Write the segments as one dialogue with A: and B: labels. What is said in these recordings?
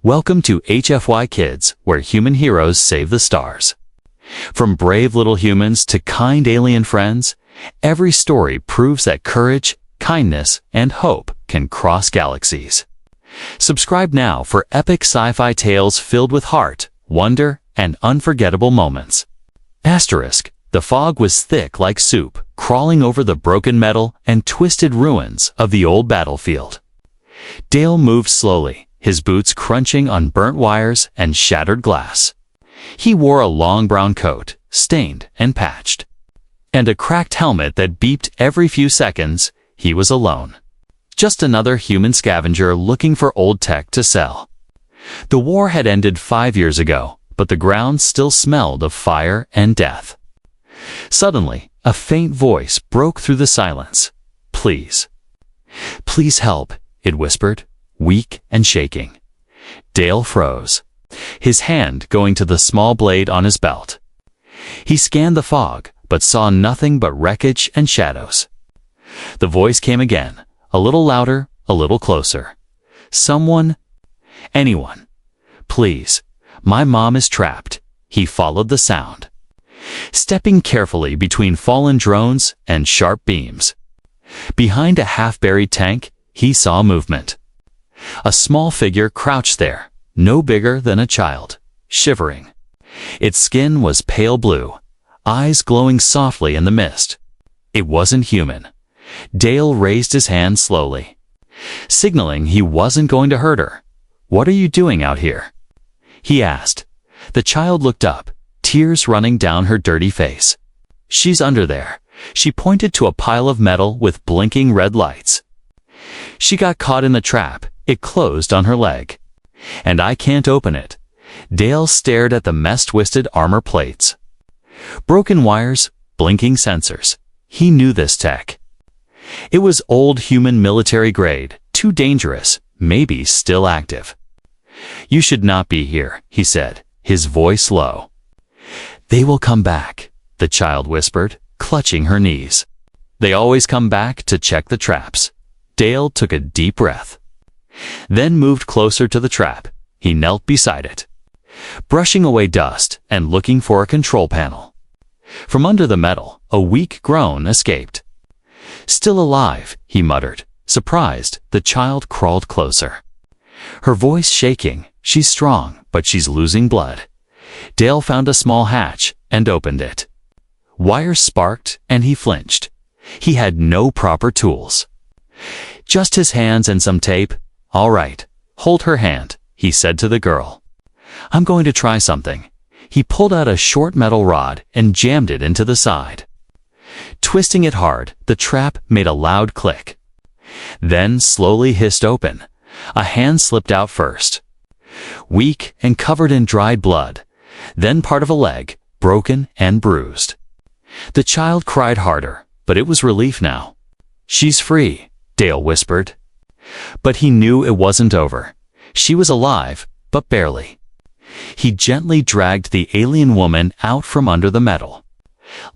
A: Welcome to HFY Kids, where human heroes save the stars. From brave little humans to kind alien friends, every story proves that courage, kindness, and hope can cross galaxies. Subscribe now for epic sci-fi tales filled with heart, wonder, and unforgettable moments. Asterisk. The fog was thick like soup, crawling over the broken metal and twisted ruins of the old battlefield. Dale moved slowly, his boots crunching on burnt wires and shattered glass. He wore a long brown coat, stained and patched, and a cracked helmet that beeped every few seconds. He was alone. Just another human scavenger looking for old tech to sell. The war had ended 5 years ago, but the ground still smelled of fire and death. Suddenly, a faint voice broke through the silence. "Please. Please help," it whispered, weak and shaking. Dale froze, his hand going to the small blade on his belt. He scanned the fog, but saw nothing but wreckage and shadows. The voice came again, a little louder, a little closer. "Someone, anyone, please, my mom is trapped." He followed the sound, stepping carefully between fallen drones and sharp beams. Behind a half-buried tank, he saw movement. A small figure crouched there, no bigger than a child, shivering. Its skin was pale blue, eyes glowing softly in the mist. It wasn't human. Dale raised his hand slowly, signaling he wasn't going to hurt her. "What are you doing out here?" he asked. The child looked up, tears running down her dirty face. "She's under there." She pointed to a pile of metal with blinking red lights. "She got caught in the trap. It closed on her leg, and I can't open it." Dale stared at the mess-twisted armor plates. Broken wires, blinking sensors. He knew this tech. It was old human military grade, too dangerous, maybe still active. "You should not be here," he said, his voice low. "They will come back," the child whispered, clutching her knees. "They always come back to check the traps." Dale took a deep breath, then moved closer to the trap. He knelt beside it, brushing away dust and looking for a control panel. From under the metal, a weak groan escaped. "Still alive," he muttered. Surprised, the child crawled closer, her voice shaking. "She's strong, but she's losing blood." Dale found a small hatch and opened it. Wires sparked, and he flinched. He had no proper tools, just his hands and some tape. "All right, hold her hand," he said to the girl. "I'm going to try something." He pulled out a short metal rod and jammed it into the side. Twisting it hard, the trap made a loud click, then slowly hissed open. A hand slipped out first, weak and covered in dried blood, then part of a leg, broken and bruised. The child cried harder, but it was relief now. "She's free," Dale whispered. But he knew it wasn't over. She was alive, but barely. He gently dragged the alien woman out from under the metal.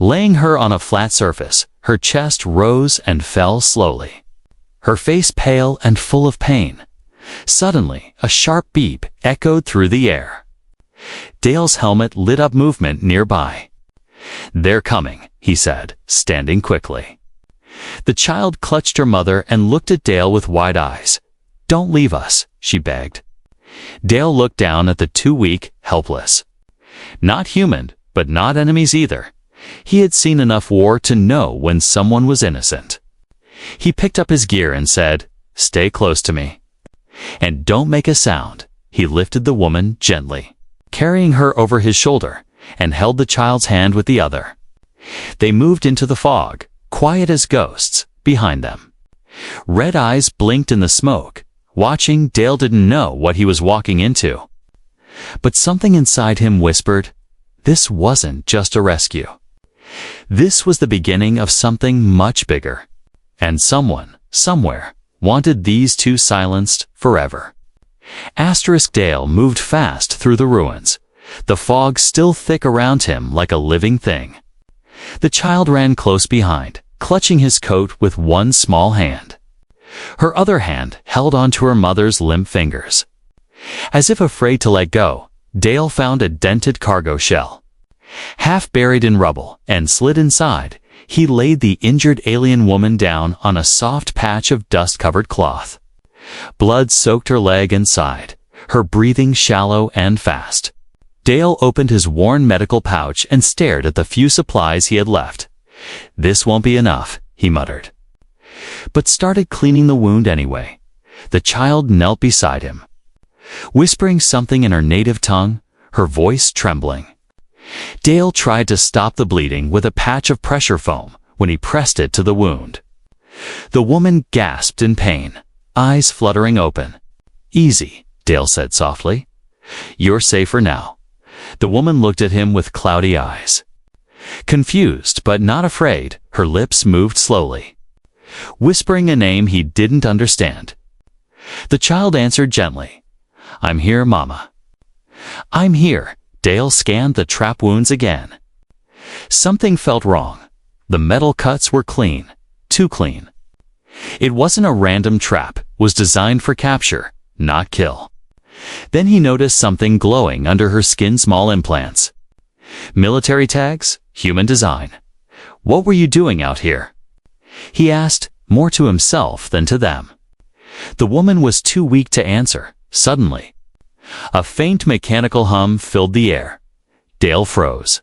A: Laying her on a flat surface, her chest rose and fell slowly, her face pale and full of pain. Suddenly, a sharp beep echoed through the air. Dale's helmet lit up movement nearby. "They're coming," he said, standing quickly. The child clutched her mother and looked at Dale with wide eyes. "Don't leave us," she begged. Dale looked down at the two, weak, helpless. Not human, but not enemies either. He had seen enough war to know when someone was innocent. He picked up his gear and said, "Stay close to me. And don't make a sound." He lifted the woman gently, carrying her over his shoulder, and held the child's hand with the other. They moved into the fog, quiet as ghosts, behind them. Red eyes blinked in the smoke. Watching, Dale didn't know what he was walking into. But something inside him whispered, this wasn't just a rescue. This was the beginning of something much bigger. And someone, somewhere, wanted these two silenced forever. Dale moved fast through the ruins, the fog still thick around him like a living thing. The child ran close behind, clutching his coat with one small hand. Her other hand held onto her mother's limp fingers. As if afraid to let go, Dale found a dented cargo shell. Half buried in rubble and slid inside, he laid the injured alien woman down on a soft patch of dust-covered cloth. Blood soaked her leg and side, her breathing shallow and fast. Dale opened his worn medical pouch and stared at the few supplies he had left. "This won't be enough," he muttered. But started cleaning the wound anyway. The child knelt beside him, whispering something in her native tongue, her voice trembling. Dale tried to stop the bleeding with a patch of pressure foam when he pressed it to the wound. The woman gasped in pain, eyes fluttering open. "Easy," Dale said softly. "You're safer now." The woman looked at him with cloudy eyes. Confused but not afraid, her lips moved slowly, whispering a name he didn't understand. The child answered gently, "I'm here, Mama." "I'm here." Dale scanned the trap wounds again. Something felt wrong. The metal cuts were clean, too clean. It wasn't a random trap, was designed for capture, not kill. Then he noticed something glowing under her skin, small implants. Military tags, human design. "What were you doing out here?" he asked, more to himself than to them. The woman was too weak to answer. Suddenly, a faint mechanical hum filled the air. Dale froze.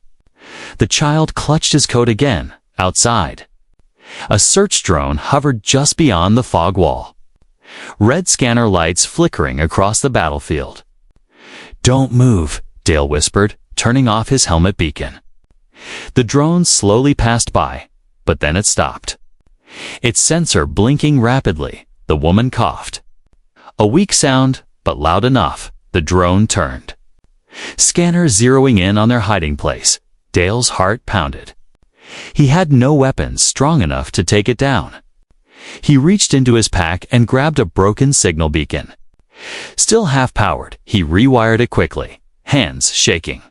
A: The child clutched his coat again, outside. A search drone hovered just beyond the fog wall. Red scanner lights flickering across the battlefield. "Don't move," Dale whispered, turning off his helmet beacon. The drone slowly passed by, but then it stopped. Its sensor blinking rapidly. The woman coughed. A weak sound, but loud enough. The drone turned. Scanner zeroing in on their hiding place. Dale's heart pounded. He had no weapons strong enough to take it down. He reached into his pack and grabbed a broken signal beacon. Still half-powered, he rewired it quickly, hands shaking.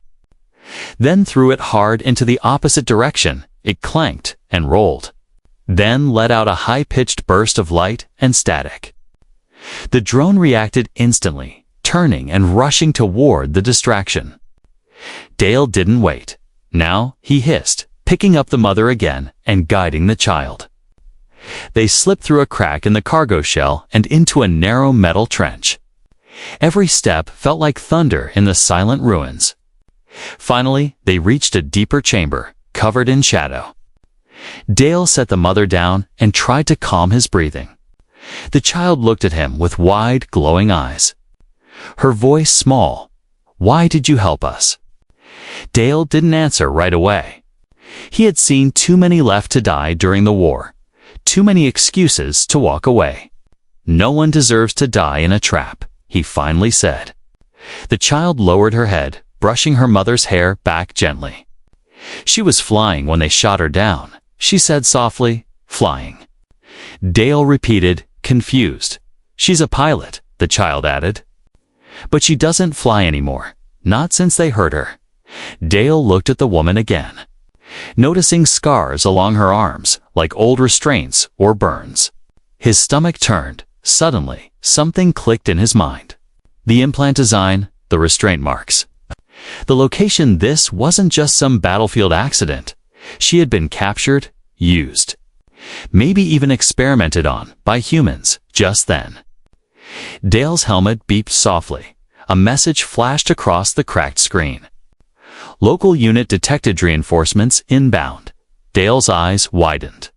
A: Then threw it hard into the opposite direction. It clanked and rolled. Then let out a high-pitched burst of light and static. The drone reacted instantly, turning and rushing toward the distraction. Dale didn't wait. Now he hissed, picking up the mother again and guiding the child. They slipped through a crack in the cargo shell and into a narrow metal trench. Every step felt like thunder in the silent ruins. Finally, they reached a deeper chamber, covered in shadow. Dale set the mother down and tried to calm his breathing. The child looked at him with wide, glowing eyes. Her voice small. "Why did you help us?" Dale didn't answer right away. He had seen too many left to die during the war. Too many excuses to walk away. "No one deserves to die in a trap," he finally said. The child lowered her head, brushing her mother's hair back gently. "She was flying when they shot her down," she said softly. "Flying." Dale repeated, confused. "She's a pilot," the child added. "But she doesn't fly anymore. Not since they hurt her." Dale looked at the woman again, noticing scars along her arms, like old restraints or burns. His stomach turned. Suddenly, something clicked in his mind. The implant design, the restraint marks. The location. This wasn't just some battlefield accident. She had been captured, used, maybe even experimented on by humans just then. Dale's helmet beeped softly. A message flashed across the cracked screen. "Local unit detected reinforcements inbound." Dale's eyes widened.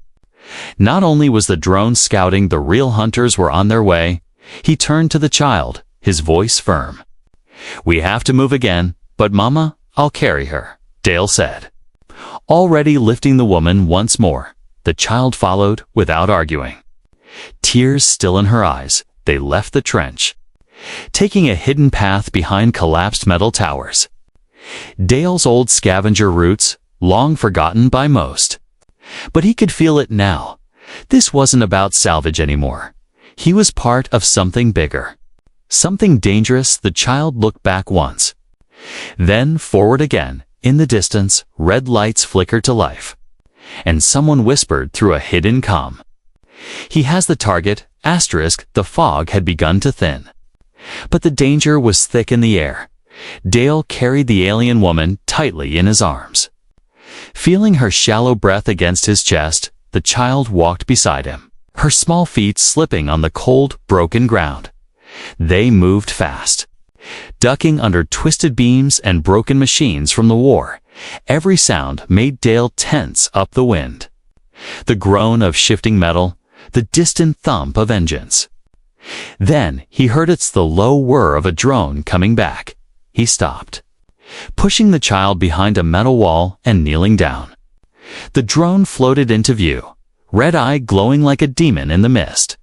A: Not only was the drone scouting, the real hunters were on their way. He turned to the child, his voice firm. "We have to move again, but Mama, I'll carry her," Dale said. Already lifting the woman once more, the child followed without arguing. Tears still in her eyes, they left the trench, taking a hidden path behind collapsed metal towers. Dale's old scavenger roots, long forgotten by most. But he could feel it now. This wasn't about salvage anymore. He was part of something bigger. Something dangerous. The child looked back once. Then forward again. In the distance, red lights flickered to life. And someone whispered through a hidden comm. "He has the target, **. The fog had begun to thin. But the danger was thick in the air. Dale carried the alien woman tightly in his arms. Feeling her shallow breath against his chest, the child walked beside him, her small feet slipping on the cold, broken ground. They moved fast, ducking under twisted beams and broken machines from the war. Every sound made Dale tense up the wind. The groan of shifting metal, the distant thump of engines. Then he heard the low whir of a drone coming back. He stopped, pushing the child behind a metal wall and kneeling down. The drone floated into view, red eye glowing like a demon in the mist.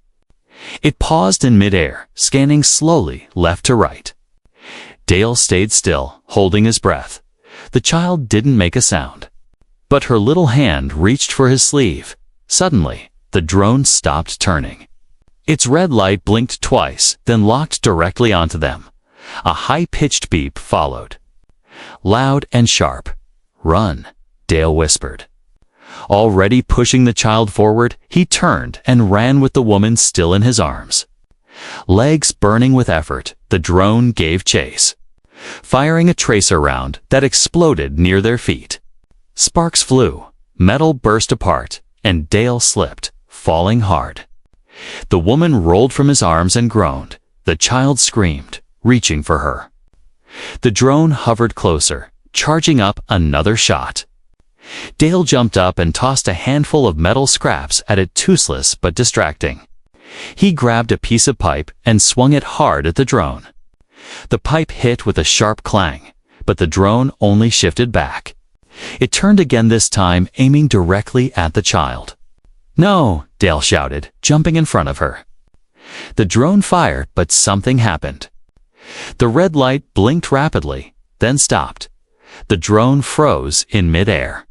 A: It paused in midair, scanning slowly left to right. Dale stayed still, holding his breath. The child didn't make a sound. But her little hand reached for his sleeve. Suddenly, the drone stopped turning. Its red light blinked twice, then locked directly onto them. A high-pitched beep followed. Loud and sharp. "Run," Dale whispered. Already pushing the child forward, he turned and ran with the woman still in his arms. Legs burning with effort, the drone gave chase, firing a tracer round that exploded near their feet. Sparks flew, metal burst apart, and Dale slipped, falling hard. The woman rolled from his arms and groaned. The child screamed, reaching for her. The drone hovered closer, charging up another shot. Dale jumped up and tossed a handful of metal scraps at it, toothless but distracting. He grabbed a piece of pipe and swung it hard at the drone. The pipe hit with a sharp clang, but the drone only shifted back. It turned again, this time aiming directly at the child. "No!" Dale shouted, jumping in front of her. The drone fired, but something happened. The red light blinked rapidly, then stopped. The drone froze in midair.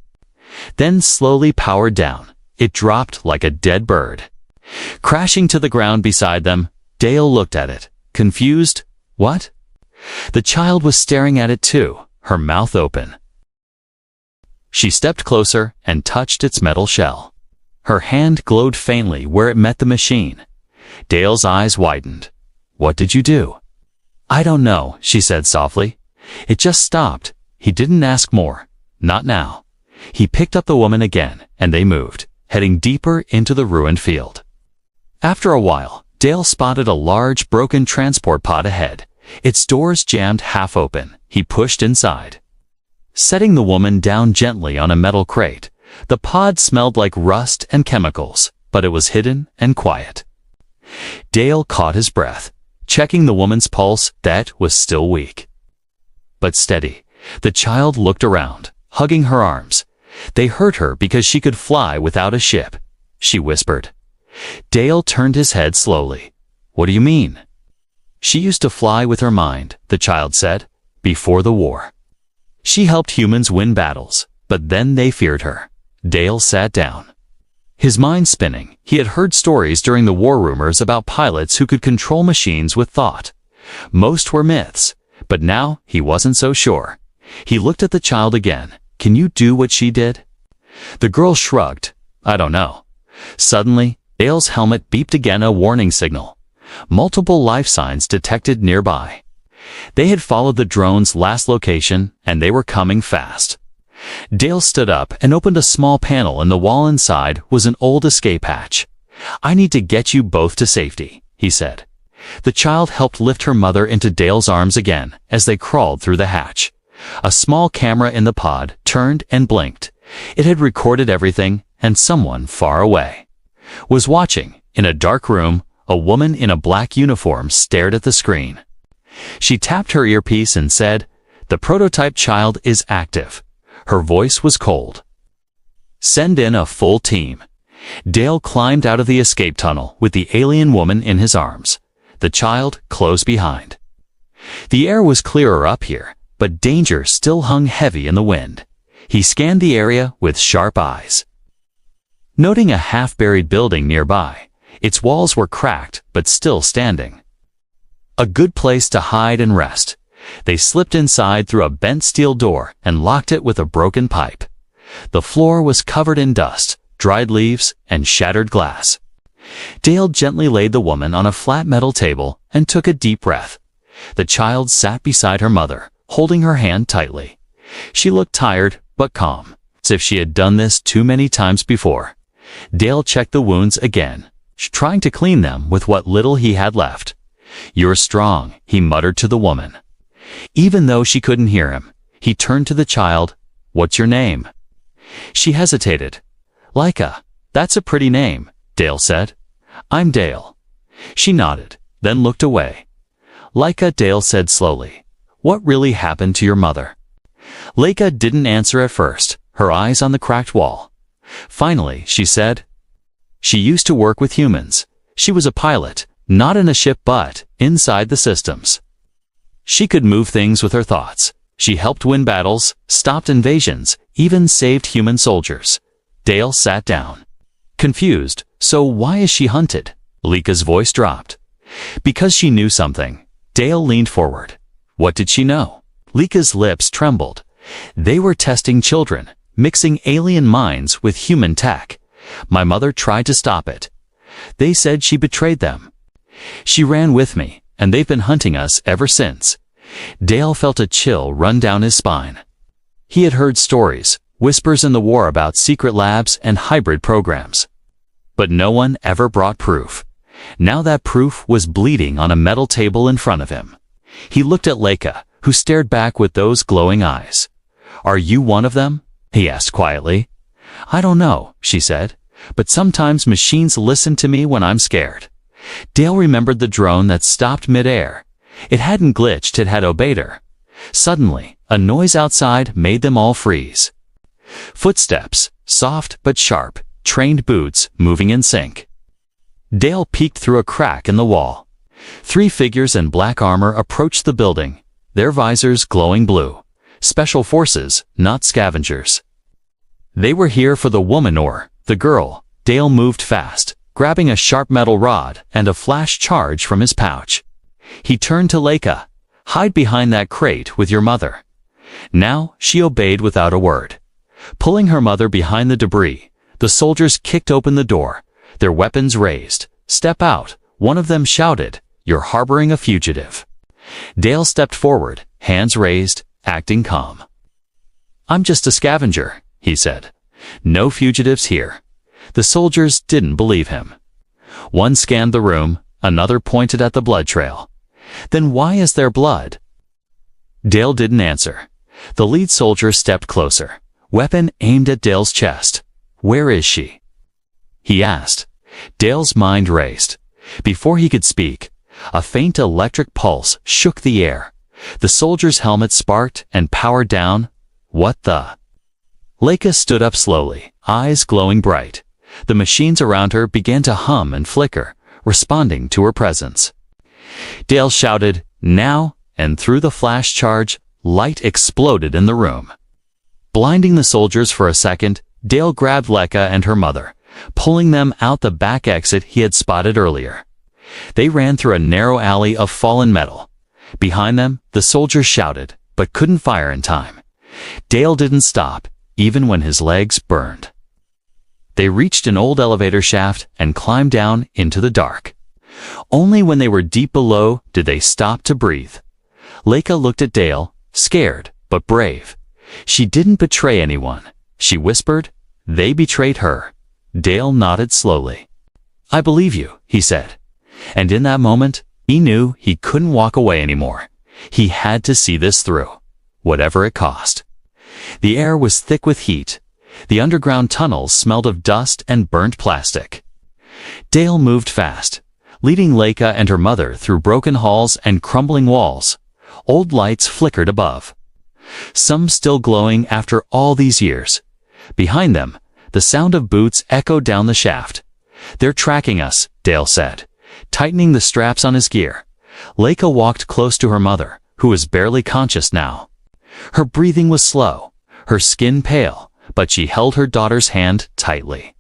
A: Then slowly powered down. It dropped like a dead bird. Crashing to the ground beside them, Dale looked at it, confused. What? The child was staring at it too, her mouth open. She stepped closer and touched its metal shell. Her hand glowed faintly where it met the machine. Dale's eyes widened. "What did you do?" "I don't know," she said softly. "It just stopped." He didn't ask more. Not now. He picked up the woman again, and they moved, heading deeper into the ruined field. After a while, Dale spotted a large, broken transport pod ahead. Its doors jammed half open. He pushed inside. Setting the woman down gently on a metal crate, the pod smelled like rust and chemicals, but it was hidden and quiet. Dale caught his breath, checking the woman's pulse that was still weak, but steady. The child looked around, hugging her arms. They hurt her because she could fly without a ship, she whispered. Dale turned his head slowly. "What do you mean?" "She used to fly with her mind," the child said, "before the war. She helped humans win battles, but then they feared her." Dale sat down, his mind spinning. He had heard stories during the war, rumors about pilots who could control machines with thought. Most were myths, but now he wasn't so sure. He looked at the child again. "Can you do what she did?" The girl shrugged. "I don't know." Suddenly, Dale's helmet beeped again, a warning signal. Multiple life signs detected nearby. They had followed the drone's last location, and they were coming fast. Dale stood up and opened a small panel in the wall. Inside was an old escape hatch. "I need to get you both to safety," he said. The child helped lift her mother into Dale's arms again as they crawled through the hatch. A small camera in the pod turned and blinked. It had recorded everything, and someone far away was watching. In a dark room, a woman in a black uniform stared at the screen. She tapped her earpiece and said, "The prototype child is active." Her voice was cold. "Send in a full team." Dale climbed out of the escape tunnel with the alien woman in his arms, the child close behind. The air was clearer up here, but danger still hung heavy in the wind. He scanned the area with sharp eyes, noting a half-buried building nearby. Its walls were cracked but still standing. A good place to hide and rest. They slipped inside through a bent steel door and locked it with a broken pipe. The floor was covered in dust, dried leaves, and shattered glass. Dale gently laid the woman on a flat metal table and took a deep breath. The child sat beside her mother, holding her hand tightly. She looked tired, but calm, as if she had done this too many times before. Dale checked the wounds again, trying to clean them with what little he had left. "You're strong," he muttered to the woman. Even though she couldn't hear him, he turned to the child. "What's your name?" She hesitated. "Laika. That's a pretty name," Dale said. "I'm Dale." She nodded, then looked away. "Laika," Dale said slowly. "What really happened to your mother?" Laika didn't answer at first, her eyes on the cracked wall. Finally, she said, "She used to work with humans. She was a pilot, not in a ship but inside the systems. She could move things with her thoughts. She helped win battles, stopped invasions, even saved human soldiers." Dale sat down. Confused. "So why is she hunted?" Laika's voice dropped. "Because she knew something." Dale leaned forward. "What did she know?" Laika's lips trembled. "They were testing children, mixing alien minds with human tech. My mother tried to stop it. They said she betrayed them. She ran with me, and they've been hunting us ever since." Dale felt a chill run down his spine. He had heard stories, whispers in the war about secret labs and hybrid programs. But no one ever brought proof. Now that proof was bleeding on a metal table in front of him. He looked at Laika, who stared back with those glowing eyes. "Are you one of them?" he asked quietly. "I don't know," she said, "but sometimes machines listen to me when I'm scared." Dale remembered the drone that stopped mid-air. It hadn't glitched, it had obeyed her. Suddenly, a noise outside made them all freeze. Footsteps, soft but sharp, trained boots moving in sync. Dale peeked through a crack in the wall. 3 figures in black armor approached the building, their visors glowing blue. Special forces, not scavengers. They were here for the woman or the girl. Dale moved fast, grabbing a sharp metal rod and a flash charge from his pouch. He turned to Laika. "Hide behind that crate with your mother." Now she obeyed without a word. Pulling her mother behind the debris, the soldiers kicked open the door, their weapons raised. "Step out," one of them shouted. "You're harboring a fugitive." Dale stepped forward, hands raised, acting calm. "I'm just a scavenger," he said. "No fugitives here." The soldiers didn't believe him. One scanned the room, another pointed at the blood trail. "Then why is there blood?" Dale didn't answer. The lead soldier stepped closer, weapon aimed at Dale's chest. "Where is she?" he asked. Dale's mind raced. Before he could speak, a faint electric pulse shook the air. The soldier's helmet sparked and powered down. "What the?" Laika stood up slowly, eyes glowing bright. The machines around her began to hum and flicker, responding to her presence. Dale shouted, "Now!" and through the flash charge, light exploded in the room. Blinding the soldiers for a second, Dale grabbed Laika and her mother, pulling them out the back exit he had spotted earlier. They ran through a narrow alley of fallen metal. Behind them, the soldiers shouted, but couldn't fire in time. Dale didn't stop, even when his legs burned. They reached an old elevator shaft and climbed down into the dark. Only when they were deep below did they stop to breathe. Laika looked at Dale, scared but brave. She didn't betray anyone. She whispered, "They betrayed her." Dale nodded slowly. "I believe you," he said. And in that moment, he knew he couldn't walk away anymore. He had to see this through, whatever it cost. The air was thick with heat. The underground tunnels smelled of dust and burnt plastic. Dale moved fast, leading Laika and her mother through broken halls and crumbling walls. Old lights flickered above, some still glowing after all these years. Behind them, the sound of boots echoed down the shaft. "They're tracking us," Dale said, tightening the straps on his gear. Laika walked close to her mother, who was barely conscious now. Her breathing was slow, her skin pale, but she held her daughter's hand tightly.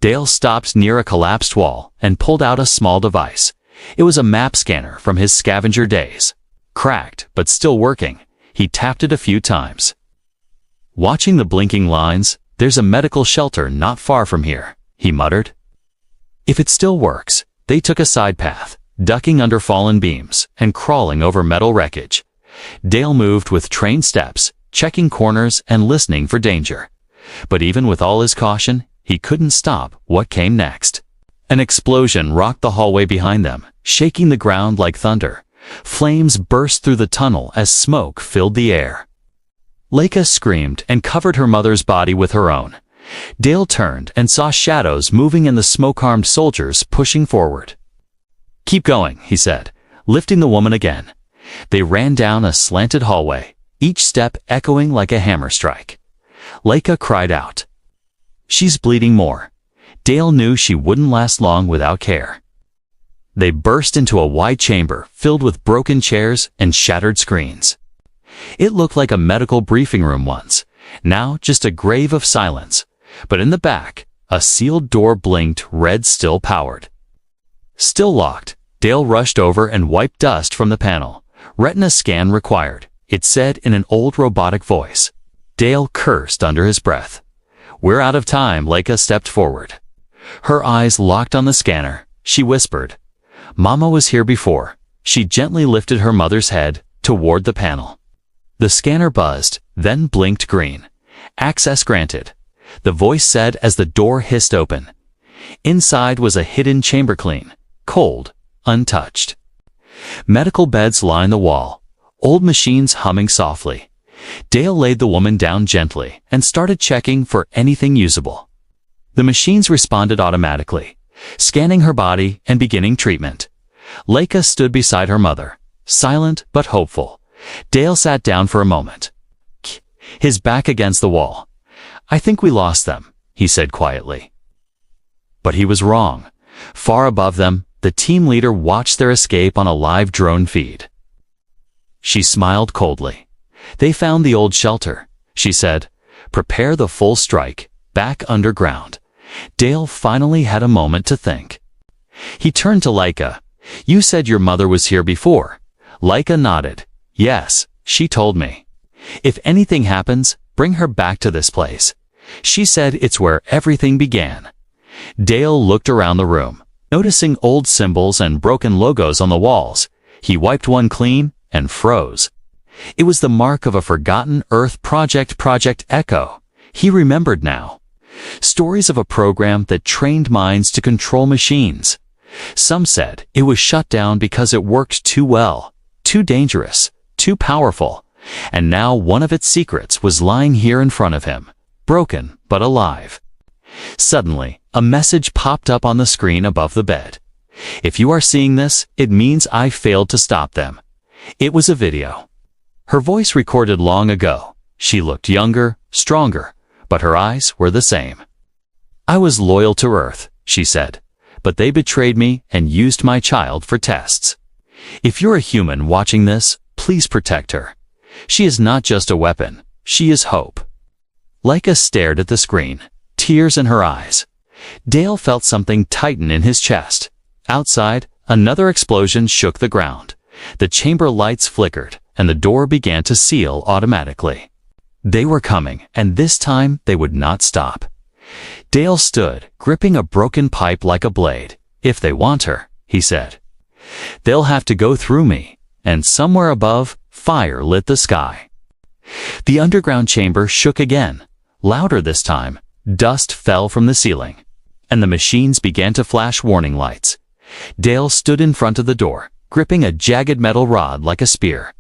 A: Dale stopped near a collapsed wall and pulled out a small device. It was a map scanner from his scavenger days. Cracked, but still working, he tapped it a few times. Watching the blinking lines, "There's a medical shelter not far from here," he muttered. "If it still works." They took a side path, ducking under fallen beams and crawling over metal wreckage. Dale moved with trained steps, checking corners and listening for danger. But even with all his caution, he couldn't stop what came next. An explosion rocked the hallway behind them, shaking the ground like thunder. Flames burst through the tunnel as smoke filled the air. Leica screamed and covered her mother's body with her own. Dale turned and saw shadows moving and the smoke-armed soldiers pushing forward. "Keep going," he said, lifting the woman again. They ran down a slanted hallway, each step echoing like a hammer strike. Leica cried out. "She's bleeding more." Dale knew she wouldn't last long without care. They burst into a wide chamber filled with broken chairs and shattered screens. It looked like a medical briefing room once, now just a grave of silence. But in the back, a sealed door blinked red, still powered. Still locked, Dale rushed over and wiped dust from the panel. "Retina scan required," it said in an old robotic voice. Dale cursed under his breath. "We're out of time." Leica stepped forward. Her eyes locked on the scanner. She whispered, "Mama was here before." She gently lifted her mother's head toward the panel. The scanner buzzed, then blinked green. "Access granted," the voice said as the door hissed open. Inside was a hidden chamber, clean, cold, untouched. Medical beds lined the wall, old machines humming softly. Dale laid the woman down gently and started checking for anything usable. The machines responded automatically, scanning her body and beginning treatment. Leica stood beside her mother, silent but hopeful. Dale sat down for a moment, his back against the wall. "I think we lost them," he said quietly. But he was wrong. Far above them, the team leader watched their escape on a live drone feed. She smiled coldly. "They found the old shelter," she said. "Prepare the full strike, back underground." Dale finally had a moment to think. He turned to Leica. "You said your mother was here before." Leica nodded. "Yes, she told me. If anything happens, bring her back to this place. She said it's where everything began." Dale looked around the room, noticing old symbols and broken logos on the walls. He wiped one clean and froze. It was the mark of a forgotten Earth project, Project Echo. He remembered now. Stories of a program that trained minds to control machines. Some said it was shut down because it worked too well, too dangerous, too powerful. And now one of its secrets was lying here in front of him, broken but alive. Suddenly, a message popped up on the screen above the bed. "If you are seeing this, it means I failed to stop them." It was a video. Her voice recorded long ago. She looked younger, stronger, but her eyes were the same. "I was loyal to Earth," she said, "but they betrayed me and used my child for tests. If you're a human watching this, please protect her. She is not just a weapon, she is hope." Leica stared at the screen, tears in her eyes. Dale felt something tighten in his chest. Outside, another explosion shook the ground. The chamber lights flickered, and the door began to seal automatically. They were coming, and this time they would not stop. Dale stood, gripping a broken pipe like a blade. "If they want her," he said, "they'll have to go through me." And somewhere above, fire lit the sky. The underground chamber shook again, louder this time. Dust fell from the ceiling, and the machines began to flash warning lights. Dale stood in front of the door, gripping a jagged metal rod like a spear.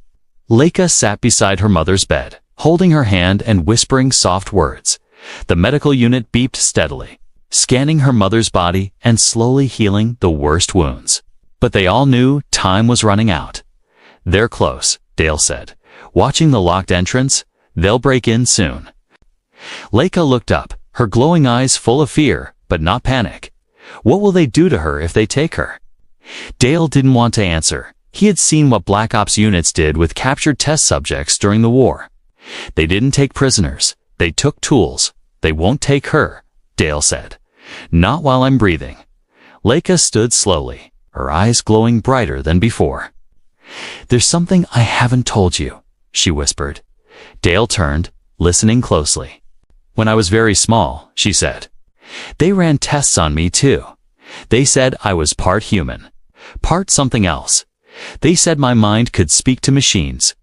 A: Leica sat beside her mother's bed, holding her hand and whispering soft words. The medical unit beeped steadily, scanning her mother's body and slowly healing the worst wounds. But they all knew time was running out. "They're close," Dale said, watching the locked entrance. "They'll break in soon." Leica looked up, her glowing eyes full of fear, but not panic. What will they do to her if they take her? Dale didn't want to answer. He had seen what Black Ops units did with captured test subjects during the war. They didn't take prisoners. They took tools. "They won't take her," Dale said. "Not while I'm breathing." Leica stood slowly, her eyes glowing brighter than before. "There's something I haven't told you," she whispered. Dale turned, listening closely. "When I was very small," she said, "they ran tests on me too. They said I was part human, part something else. They said my mind could speak to machines.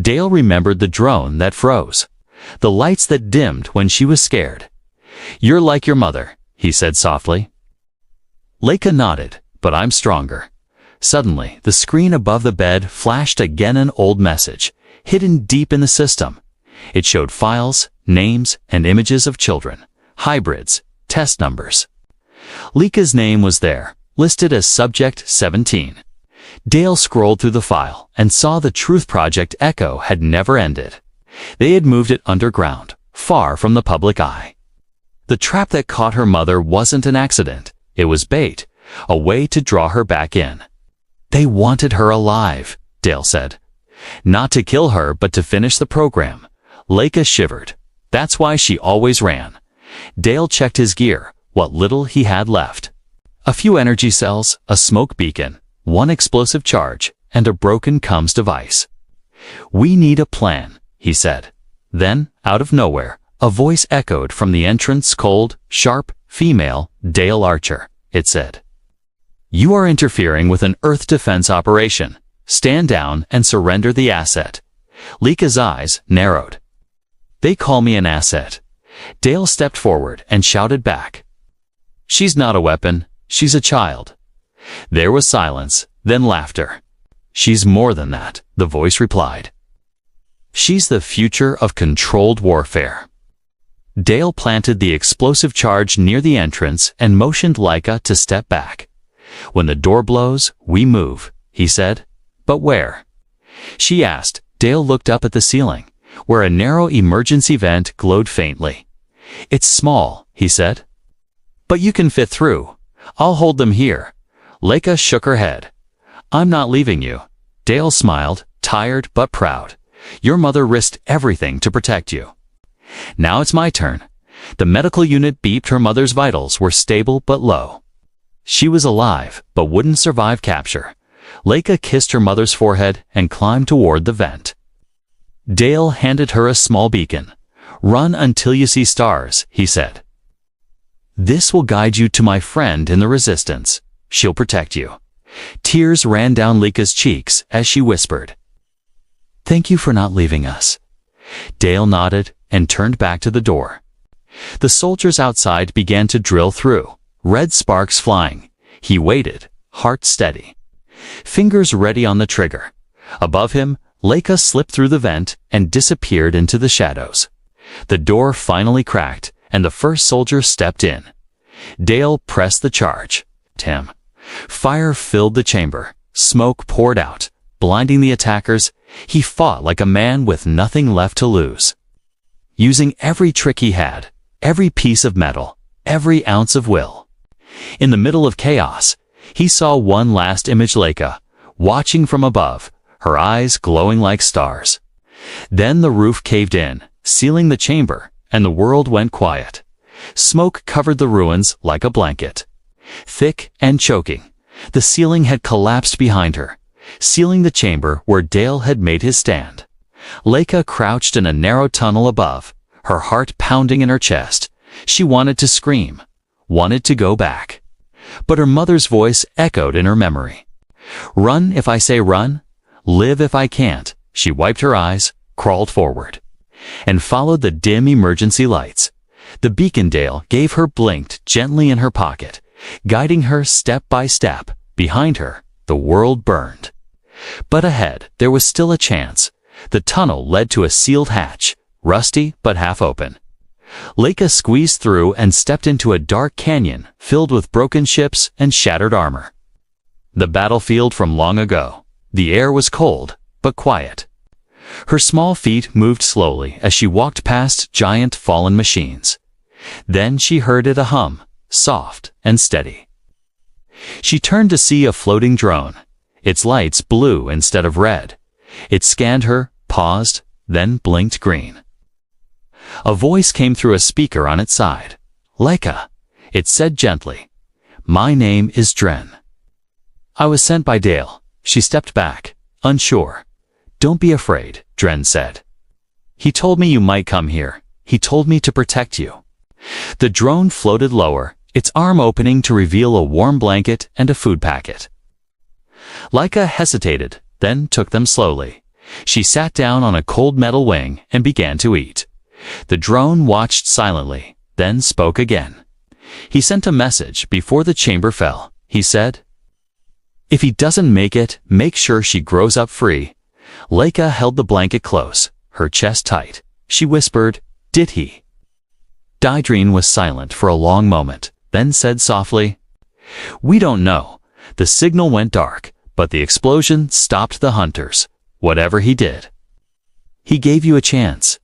A: Dale remembered the drone that froze, the lights that dimmed when she was scared. "You're like your mother," he said softly. Leica nodded, "But I'm stronger." Suddenly, the screen above the bed flashed again, an old message, hidden deep in the system. It showed files, names, and images of children, hybrids, test numbers. Leica's name was there, listed as Subject 17. Dale scrolled through the file and saw the Truth Project echo had never ended. They had moved it underground, far from the public eye. The trap that caught her mother wasn't an accident. It was bait, a way to draw her back in. They wanted her alive, Dale said. Not to kill her, but to finish the program. Leica shivered. That's why she always ran. Dale checked his gear, what little he had left. A few energy cells, a smoke beacon, one explosive charge, and a broken comms device. "We need a plan," he said. Then, out of nowhere, a voice echoed from the entrance, cold, sharp, female, "Dale Archer," it said. "You are interfering with an Earth defense operation. Stand down and surrender the asset." Leica's eyes narrowed. "They call me an asset." Dale stepped forward and shouted back. "She's not a weapon. She's a child." There was silence, then laughter. "She's more than that," the voice replied. "She's the future of controlled warfare." Dale planted the explosive charge near the entrance and motioned Leica to step back. "When the door blows, we move," he said. "But where?" she asked. Dale looked up at the ceiling, where a narrow emergency vent glowed faintly. "It's small," he said. "But you can fit through. I'll hold them here." Leica shook her head. "I'm not leaving you." Dale smiled, tired but proud. "Your mother risked everything to protect you. Now it's my turn." The medical unit beeped. Her mother's vitals were stable but low. She was alive, but wouldn't survive capture. Leica kissed her mother's forehead and climbed toward the vent. Dale handed her a small beacon. "Run until you see stars," he said. "This will guide you to my friend in the Resistance. She'll protect you." Tears ran down Leica's cheeks as she whispered, "Thank you for not leaving us." Dale nodded and turned back to the door. The soldiers outside began to drill through, red sparks flying. He waited, heart steady, fingers ready on the trigger. Above him, Leica slipped through the vent and disappeared into the shadows. The door finally cracked, and the first soldier stepped in. Dale pressed the charge. Tim. Fire filled the chamber. Smoke poured out, blinding the attackers. He fought like a man with nothing left to lose. Using every trick he had, every piece of metal, every ounce of will. In the middle of chaos, he saw one last image: Leica, watching from above, her eyes glowing like stars. Then the roof caved in, sealing the chamber, and the world went quiet. Smoke covered the ruins like a blanket. Thick and choking, the ceiling had collapsed behind her, sealing the chamber where Dale had made his stand. Leica crouched in a narrow tunnel above, her heart pounding in her chest. She wanted to scream, wanted to go back. But her mother's voice echoed in her memory. "Run if I say run, live if I can't." She wiped her eyes, crawled forward, and followed the dim emergency lights. The beacon Dale gave her blinked gently in her pocket, guiding her step by step. Behind her, the world burned. But ahead, there was still a chance. The tunnel led to a sealed hatch, rusty but half open. Leica squeezed through and stepped into a dark canyon filled with broken ships and shattered armor. The battlefield from long ago. The air was cold, but quiet. Her small feet moved slowly as she walked past giant fallen machines. Then she heard it, a hum, soft and steady. She turned to see a floating drone, its lights blue instead of red. It scanned her, paused, then blinked green. A voice came through a speaker on its side. "Leica," it said gently. "My name is Dren. I was sent by Dale." She stepped back, unsure. "Don't be afraid," Dren said. "He told me you might come here. He told me to protect you." The drone floated lower, its arm opening to reveal a warm blanket and a food packet. Laika hesitated, then took them slowly. She sat down on a cold metal wing and began to eat. The drone watched silently, then spoke again. He sent a message before the chamber fell. He said, "If he doesn't make it, make sure she grows up free." Laika held the blanket close, her chest tight. She whispered, "Did he?" Daedrine was silent for a long moment, then said softly, "We don't know. The signal went dark, but the explosion stopped the hunters, whatever he did. He gave you a chance."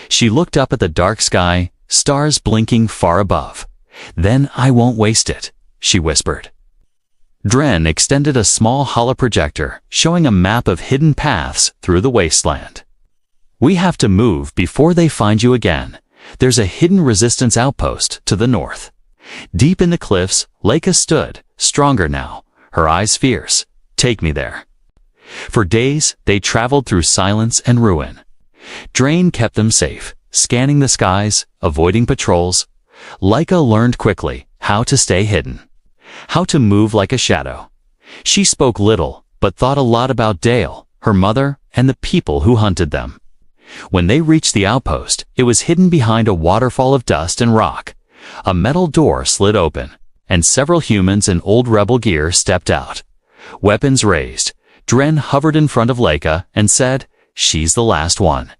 A: She looked up at the dark sky, stars blinking far above. "Then I won't waste it," she whispered. Dren extended a small holoprojector, showing a map of hidden paths through the wasteland. "We have to move before they find you again. There's a hidden resistance outpost to the north." Deep in the cliffs, Laika stood, stronger now, her eyes fierce. "Take me there." For days, they traveled through silence and ruin. Drain kept them safe, scanning the skies, avoiding patrols. Laika learned quickly how to stay hidden, how to move like a shadow. She spoke little, but thought a lot about Dale, her mother, and the people who hunted them. When they reached the outpost, it was hidden behind a waterfall of dust and rock. A metal door slid open, and several humans in old rebel gear stepped out. Weapons raised, Dren hovered in front of Laika and said, "She's the last one."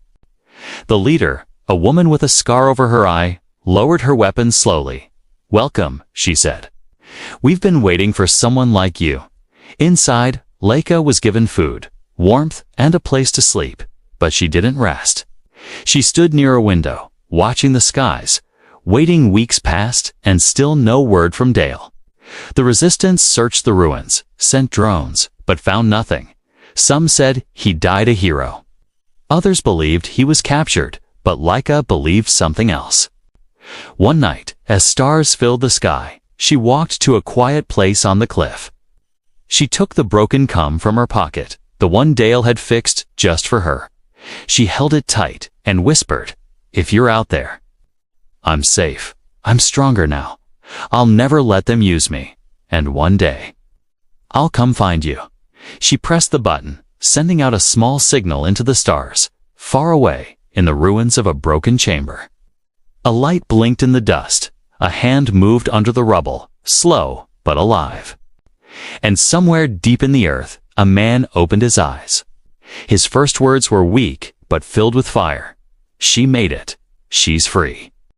A: The leader, a woman with a scar over her eye, lowered her weapon slowly. "Welcome," she said. "We've been waiting for someone like you." Inside, Laika was given food, warmth, and a place to sleep, but she didn't rest. She stood near a window, watching the skies. Waiting weeks passed, and still no word from Dale. The resistance searched the ruins, sent drones, but found nothing. Some said he died a hero. Others believed he was captured, but Laika believed something else. One night, as stars filled the sky, she walked to a quiet place on the cliff. She took the broken comb from her pocket, the one Dale had fixed just for her. She held it tight and whispered, "If you're out there, I'm safe. I'm stronger now. I'll never let them use me. And one day, I'll come find you." She pressed the button, sending out a small signal into the stars, far away in the ruins of a broken chamber. A light blinked in the dust. A hand moved under the rubble, slow but alive. And somewhere deep in the earth, a man opened his eyes. His first words were weak but filled with fire. "She made it. She's free."